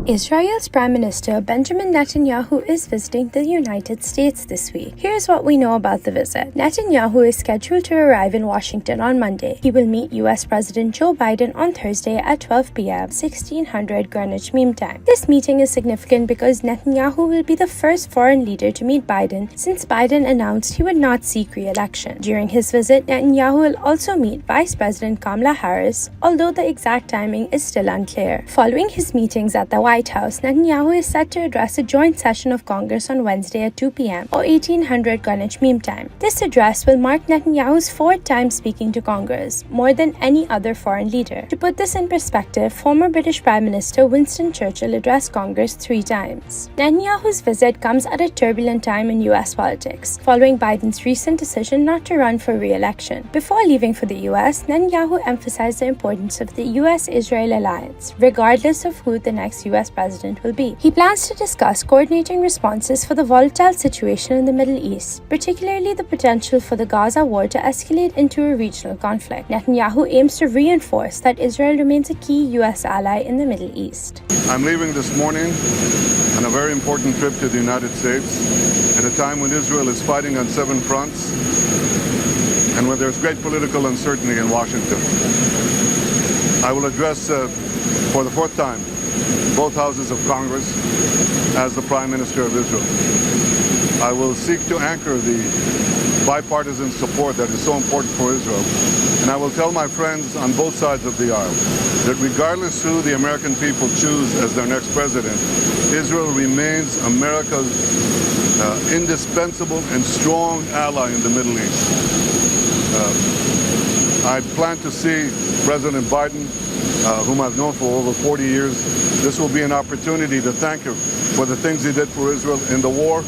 Israel's Prime Minister Benjamin Netanyahu is visiting the United States this week. Here's what we know about the visit. Netanyahu is scheduled to arrive in Washington on Monday. He will meet US President Joe Biden on Thursday at 12 p.m. 1600 Greenwich Mean Time. This meeting is significant because Netanyahu will be the first foreign leader to meet Biden since Biden announced he would not seek re-election. During his visit, Netanyahu will also meet Vice President Kamala Harris, although the exact timing is still unclear. Following his meetings at the White House, Netanyahu is set to address a joint session of Congress on Wednesday at 2 p.m. or 1800 Greenwich Mean Time. This address will mark Netanyahu's fourth time speaking to Congress, more than any other foreign leader. To put this in perspective, former British Prime Minister Winston Churchill addressed Congress 3 times. Netanyahu's visit comes at a turbulent time in US politics, following Biden's recent decision not to run for re-election. Before leaving for the US, Netanyahu emphasized the importance of the US-Israel alliance, regardless of who the next US president will be. He plans to discuss coordinating responses for the volatile situation in the Middle East, particularly the potential for the Gaza war to escalate into a regional conflict. Netanyahu aims to reinforce that Israel remains a key US ally in the Middle East. I'm leaving this morning on a very important trip to the United States at a time when Israel is fighting on 7 fronts and where there's great political uncertainty in Washington. I will address for the 4th time both houses of Congress as the Prime Minister of Israel. I will seek to anchor the bipartisan support that is so important for Israel. And I will tell my friends on both sides of the aisle that regardless who the American people choose as their next president, Israel remains America's indispensable and strong ally in the Middle East. I plan to see President Biden, whom I've known for over 40 years. This will be an opportunity to thank him for the things he did for Israel in the war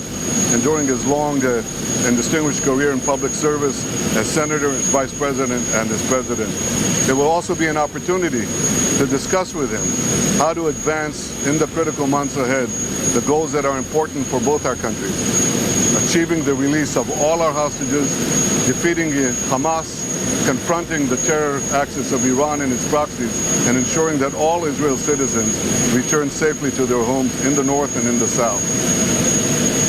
and during his long and distinguished career in public service as senator, as vice president, and as president. It will also be an opportunity to discuss with him how to advance in the critical months ahead the goals that are important for both our countries. Achieving the release of all our hostages, defeating Hamas, confronting the terror axis of Iran and its proxies, and ensuring that all Israel citizens return safely to their homes in the north and in the south.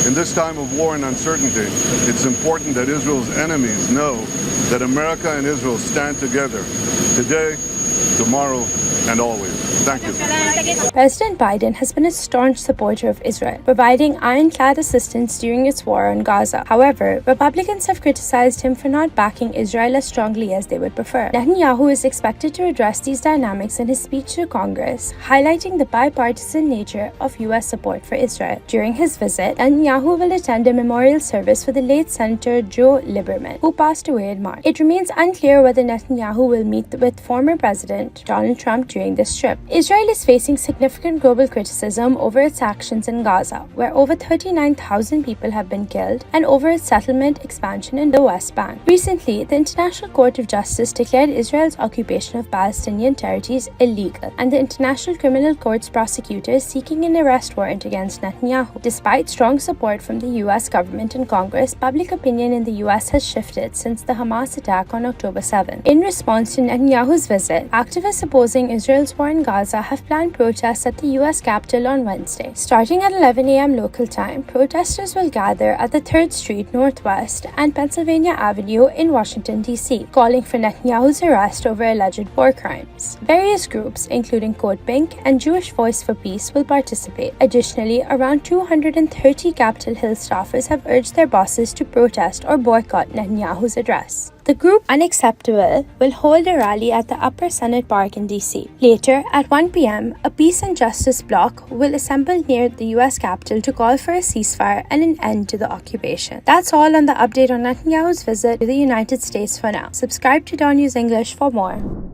In this time of war and uncertainty, it's important that Israel's enemies know that America and Israel stand together today, tomorrow, and always. Thank you. President Biden has been a staunch supporter of Israel, providing ironclad assistance during its war on Gaza. However, Republicans have criticized him for not backing Israel as strongly as they would prefer. Netanyahu is expected to address these dynamics in his speech to Congress, highlighting the bipartisan nature of U.S. support for Israel. During his visit, Netanyahu will attend a memorial service for the late Senator Joe Lieberman, who passed away in March. It remains unclear whether Netanyahu will meet with former President Donald Trump during this trip. Israel is facing significant global criticism over its actions in Gaza, where over 39,000 people have been killed, and over its settlement expansion in the West Bank. Recently, the International Court of Justice declared Israel's occupation of Palestinian territories illegal, and the International Criminal Court's prosecutor is seeking an arrest warrant against Netanyahu. Despite strong support from the US government and Congress, public opinion in the US has shifted since the Hamas attack on October 7. In response to Netanyahu's visit, activists opposing Israel's war in Gaza have planned protests at the U.S. Capitol on Wednesday. Starting at 11 a.m. local time, protesters will gather at the 3rd Street Northwest and Pennsylvania Avenue in Washington, D.C., calling for Netanyahu's arrest over alleged war crimes. Various groups, including Code Pink and Jewish Voice for Peace, will participate. Additionally, around 230 Capitol Hill staffers have urged their bosses to protest or boycott Netanyahu's address. The group Unacceptable will hold a rally at the Upper Senate Park in D.C. Later, at 1 p.m., a Peace and Justice bloc will assemble near the U.S. Capitol to call for a ceasefire and an end to the occupation. That's all on the update on Netanyahu's visit to the United States for now. Subscribe to DawnNews English for more.